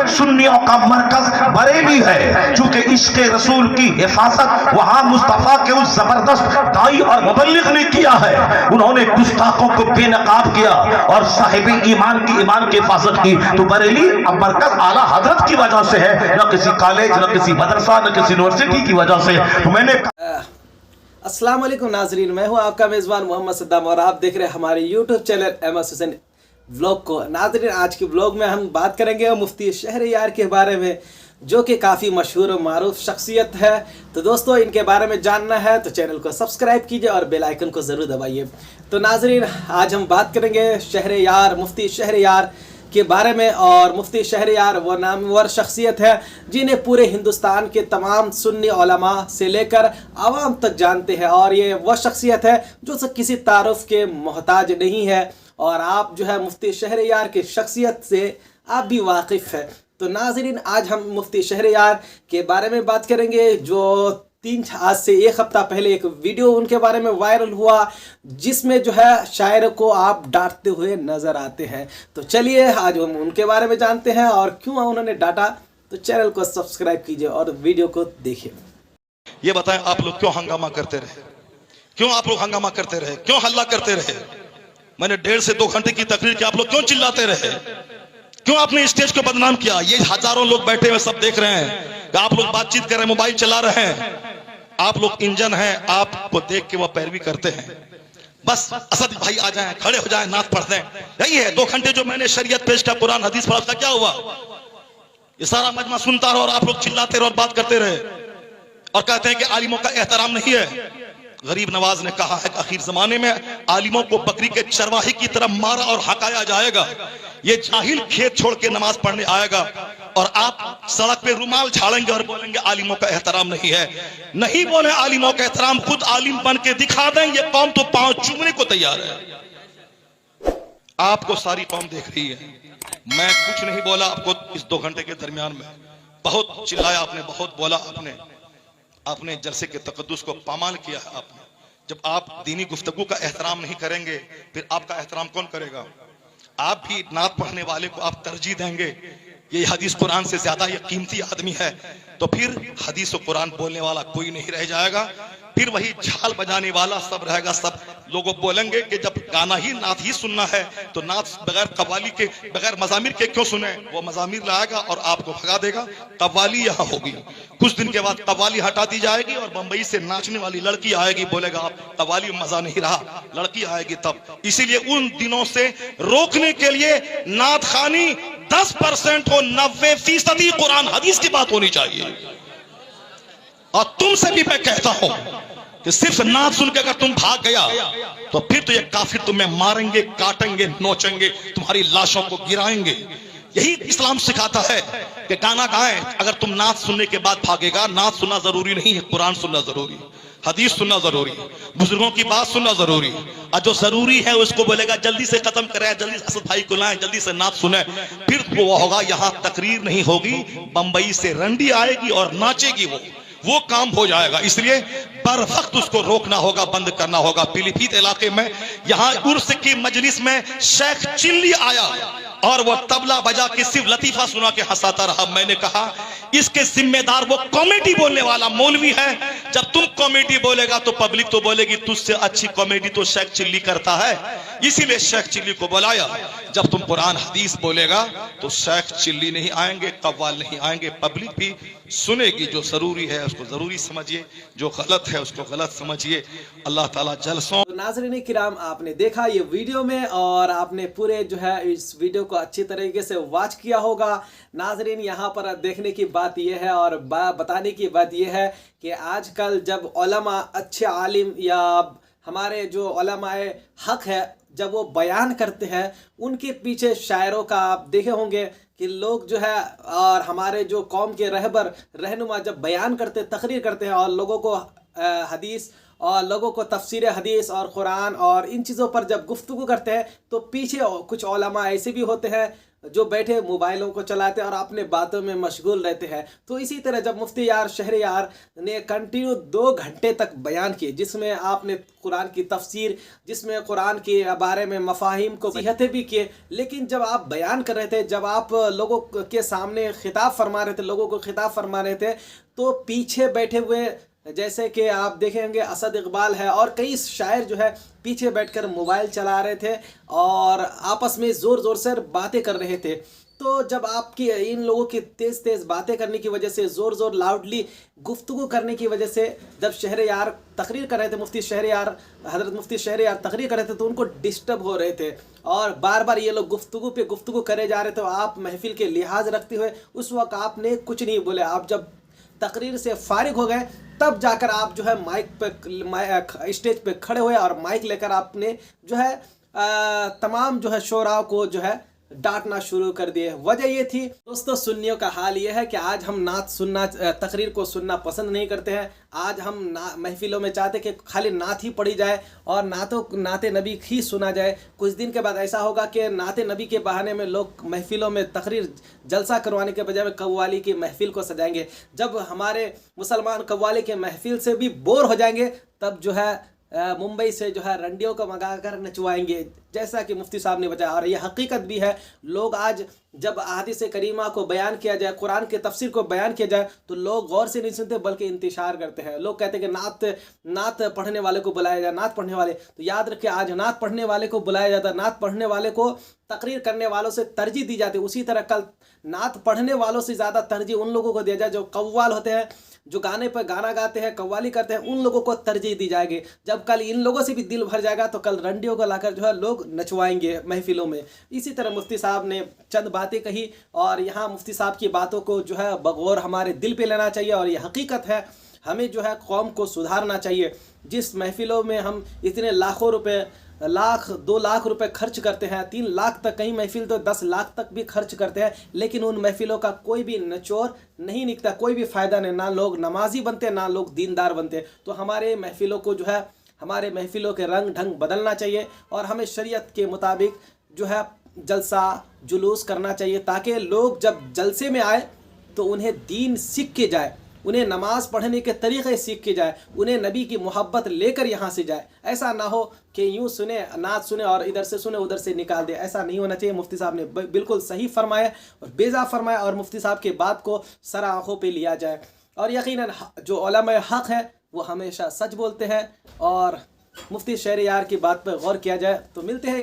सुन्नियों का मरकज बरेली है। चूंकि इश्क रसूल की हिफाजत वहां मुस्तफा के उस जबरदस्त दाई और मुबल्लिग ने किया है। उन्होंने गुस्ताखों को बेनकाब किया और साहिब ईमान की हिफाजत की। तो बरेली अब मरकज आला हजरत की वजह से है, न किसी कॉलेज, न किसी मदरसा, न किसी यूनिवर्सिटी की वजह से। तो मैंने अस्सलाम वालेकुम नाजरीन, मैं हूं आपका मेज़बान मोहम्मद सद्दाम और आप देख रहे हैं हमारे YouTube channel MS Hussain vlog को। नाजरीन, आज के व्लॉग में हम बात करेंगे मुफ्ती शहरयार के बारे में, जो कि काफ़ी मशहूर और मारूफ शख्सियत है। तो दोस्तों, इनके बारे में जानना है तो चैनल को सब्सक्राइब कीजिए और बेल आइकन को ज़रूर दबाइए। तो नाजरीन, आज हम बात करेंगे शहरयार, मुफ्ती शहरयार के बारे में। और मुफ्ती शहरयार वो नामवर शख्सियत है जिन्हें पूरे हिंदुस्तान के तमाम सुन्नी उलमा से लेकर आवाम तक जानते हैं। और ये वह शख्सियत है जो किसी तारुफ के मोहताज नहीं है। और आप जो है मुफ्ती शहरयार की शख्सियत से आप भी वाकिफ़ है। तो नाज़रीन, आज हम मुफ्ती शहरयार के बारे में बात करेंगे, जो आज से एक हफ्ता पहले एक वीडियो उनके बारे में वायरल हुआ, जिसमें जो है शायर को आप डांटते हुए नजर आते हैं। तो चलिए आज हम उनके बारे में जानते हैं और क्यों उन्होंने डांटा। तो चैनल को सब्सक्राइब कीजिए और वीडियो को देखिए। ये बताएं, आप लोग क्यों हंगामा करते रहे? क्यों आप लोग हंगामा करते रहे? क्यों हल्ला करते रहे? मैंने 1.5 से 2 घंटे की तकरीर की, आप लोग क्यों चिल्लाते रहे? क्यों आपने स्टेज को बदनाम किया? ये हजारों लोग बैठे हुए सब देख रहे हैं कि आप लोग बातचीत कर रहे हैं, मोबाइल चला रहे हैं। आप लोग इंजन हैं, आपको देख के वो पैरवी करते हैं। बस असद भाई आ जाएं, खड़े हो जाएं, नात पढ़ दें। यही है 2 घंटे जो मैंने शरीयत पेश किया, कुरान हदीस पढ़ा, उसका क्या हुआ? ये सारा मजमा सुनता रहा और आप लोग चिल्लाते रहे और बात करते रहे और कहते हैं कि आलिमों का एहतराम नहीं है। गरीब नवाज ने कहा है कि आखिर जमाने में आलिमों को बकरी के चरवाहे की तरह मारा और हकाया जाएगा। ये जाहिल खेत छोड़ के नमाज पढ़ने आएगा और आप सड़क पे रुमाल झाड़ेंगे और बोलेंगे आलिमों का एहतराम नहीं है। नहीं बोले आलिमों का एहतराम, खुद आलिम बन के दिखा दें। ये कौम तो पांव चूमने को तैयार है। आपको सारी कौम देख रही है। मैं कुछ नहीं बोला आपको इस 2 घंटे के दरमियान में। बहुत चिल्लाया आपने, बहुत बोला आपने जलसे के तकद्दुस को पामाल किया है आपने। जब आप दीनी गुफ्तगू का एहतराम नहीं करेंगे, फिर आपका एहतराम कौन करेगा? आप भी नात पढ़ने वाले को आप तरजीह देंगे, ये हदीस कुरान से ज्यादा ये कीमती आदमी है, तो फिर हदीस और कुरान बोलने वाला कोई नहीं रह जाएगा। फिर वही झाल बजाने वाला सब रहेगा। सब लोगों बोलेंगे कि जब गाना ही नात ही सुनना है तो नात बगैर कव्वाली के, बगैर मजामिर के क्यों सुने? वो मजामिर लाएगा और आपको भगा देगा। कव्वाली यहाँ होगी, कुछ दिन के बाद कव्वाली हटा दी जाएगी और बंबई से नाचने वाली लड़की आएगी। बोलेगा आप कव्वाली में मजा नहीं रहा, लड़की आएगी तब। इसीलिए उन दिनों से रोकने के लिए नात खानी 10% हो, 90% कुरान हदीस की बात होनी चाहिए। और तुमसे भी मैं कहता हूं कि सिर्फ नात सुन के अगर तुम भाग गया तो फिर तो ये काफिर तुम्हें मारेंगे, काटेंगे, नोचेंगे, तुम्हारी लाशों को गिराएंगे। यही इस्लाम सिखाता है कि गाना गाएं। अगर तुम नात सुनने के बाद भागेगा, नात सुनना जरूरी नहीं है, कुरान सुनना जरूरी, हदीस सुनना जरूरी, बुजुर्गों की बात सुनना जरूरी। और जो जरूरी है उसको बोलेगा जल्दी से खत्म करें, जल्दी से असद भाई को लाएं, जल्दी से नात सुने, फिर वो होगा। यहाँ तकरीर नहीं होगी, बंबई से रंडी आएगी और नाचेगी, वो काम हो जाएगा। इसलिए बर वक्त उसको रोकना होगा, बंद करना होगा। पीलीभीत इलाके में यहाँ उर्स की मजलिस में शेख चिल्ली आया और वो तबला बजा के सिर्फ लतीफा सुना के हंसाता रहा। मैंने कहा इसके जिम्मेदार वो कॉमेडी बोलने वाला मौलवी है। जब तुम कॉमेडी बोलेगा तो पब्लिक तो बोलेगी तुझसे अच्छी कॉमेडी तो शेख चिल्ली करता है। इसीलिए शेख चिल्ली को बुलाया। जब तुम कुरान हदीस बोलेगा तो शेख चिल्ली नहीं आएंगे, कव्वाल नहीं आएंगे, पब्लिक भी सुनेगी। जो जरूरी है उसको जरूरी समझिए, जो गलत है उसको गलत समझिए। अल्लाह ताला जलसों। तो नाज़रीन किराम, आपने देखा ये वीडियो में और आपने पूरे जो है इस वीडियो को अच्छी तरीके से वॉच किया होगा। नाज़रीन, यहाँ पर देखने की बात यह है और बताने की बात यह है कि आजकल जब उलमा, अच्छे आलिम या हमारे जो उलमाए हक है, जब वो बयान करते हैं, उनके पीछे शायरों का आप देखे होंगे कि लोग जो है और हमारे जो कौम के रहनुमा जब बयान करते, तकरीर करते हैं और लोगों को हदीस और लोगों को तफसीर हदीस और कुरान और इन चीज़ों पर जब गुफ्तगू करते हैं तो पीछे कुछ उलमा ऐसे भी होते हैं जो बैठे मोबाइलों को चलाते हैं और अपने बातों में मशगूल रहते हैं। तो इसी तरह जब मुफ्ती यार शहरयार ने कंटिन्यू 2 घंटे तक बयान किए, जिसमें आपने कुरान की तफसीर, जिसमें कुरान के बारे में मफाहिम को सिहतें भी किए, लेकिन जब आप बयान कर रहे थे, जब आप लोगों के सामने खिताब फरमा रहे थे, लोगों को खिताब फरमा रहे थे, तो पीछे बैठे हुए जैसे कि आप देखेंगे असद इकबाल है और कई शायर जो है पीछे बैठकर मोबाइल चला रहे थे और आपस में ज़ोर ज़ोर से बातें कर रहे थे। तो जब आपकी इन लोगों की तेज़ तेज़ बातें करने की वजह से, ज़ोर ज़ोर लाउडली गुफ्तगू करने की वजह से, जब शहरयार तकरीर कर रहे थे, मुफ्ती शहरयार, हज़रत मुफ्ती शहरयार तकरीर कर रहे थे, तो उनको डिस्टर्ब हो रहे थे और बार बार ये लोग गुफ्तगू पे गुफ्तगू करे जा रहे थे। तो आप महफिल के लिहाज रखते हुए उस वक्त आपने कुछ नहीं बोले। आप जब तकरीर से फारिग हो गए तब जाकर आप जो है माइक पे, स्टेज पे खड़े हुए और माइक लेकर आपने जो है तमाम जो है शोराव को जो है डांटना शुरू कर दिए। वजह ये थी दोस्तों, सुन्नियों का हाल ये है कि आज हम नात सुनना, तकरीर को सुनना पसंद नहीं करते हैं। आज हम महफिलों में चाहते कि खाली नात ही पढ़ी जाए और नाते नबी ही सुना जाए। कुछ दिन के बाद ऐसा होगा कि नाते नबी के बहाने में लोग महफिलों में तकरीर जलसा करवाने के बजाय कव्वाली की महफिल को सजाएंगे। जब हमारे मुसलमान कव्वाली के महफिल से भी बोर हो जाएंगे तब जो है मुंबई से जो है रंडियों को मंगा कर नचवाएंगे, जैसा कि मुफ्ती साहब ने बताया। और ये हकीकत भी है। लोग आज जब अहादीस करीमा को बयान किया जाए, कुरान के तफसीर को बयान किया जाए, तो लोग गौर से नहीं सुनते बल्कि इंतशार करते हैं। लोग कहते हैं कि नात पढ़ने वाले को बुलाया जाए, नात पढ़ने वाले। तो याद रखिए, आज नात पढ़ने वाले को बुलाया जाता है, नात पढ़ने वाले को तकरीर करने वालों से तरजीह दी जाती है। उसी तरह कल नात पढ़ने वालों से ज़्यादा तरजीह उन लोगों को दिया जाए जो कव्वाल होते हैं, जो गाने पर गाना गाते हैं, कव्वाली करते हैं, उन लोगों को तरजीह दी जाएगी। जब कल इन लोगों से भी दिल भर जाएगा तो कल रंडियों को लाकर जो है लोग नचवाएंगे महफिलों में। इसी तरह मुफ्ती साहब ने चंद बातें कही और यहाँ मुफ्ती साहब की बातों को जो है बगौर हमारे दिल पे लेना चाहिए और ये हकीकत है। हमें जो है कौम को सुधारना चाहिए। जिस महफिलों में हम इतने लाखों रुपए, 2 लाख रुपए खर्च करते हैं, 3 लाख तक, कहीं महफिल तो 10 लाख तक भी खर्च करते हैं, लेकिन उन महफिलों का कोई भी निचोड़ नहीं निकलता, कोई भी फ़ायदा नहीं। ना लोग नमाजी बनते, ना लोग दीनदार बनते। तो हमारे महफिलों को जो है, हमारे महफिलों के रंग ढंग बदलना चाहिए और हमें शरीयत के मुताबिक जो है जलसा जुलूस करना चाहिए, ताकि लोग जब जलसे में आए तो उन्हें दीन सीख के जाए, उन्हें नमाज़ पढ़ने के तरीक़े सीख के जाए, उन्हें नबी की मोहब्बत लेकर यहाँ से जाए। ऐसा ना हो कि यूँ सुने, नात सुने और इधर से सुने उधर से निकाल दे। ऐसा नहीं होना चाहिए। मुफ्ती साहब ने बिल्कुल सही फरमाया और बेजा फरमाया और मुफ्ती साहब के बात को सर आँखों पे लिया जाए। और यकीनन जो उलमा हक़ है वो हमेशा सच बोलते हैं और मुफ्ती शहरयार की बात पर गौर किया जाए। तो मिलते हैं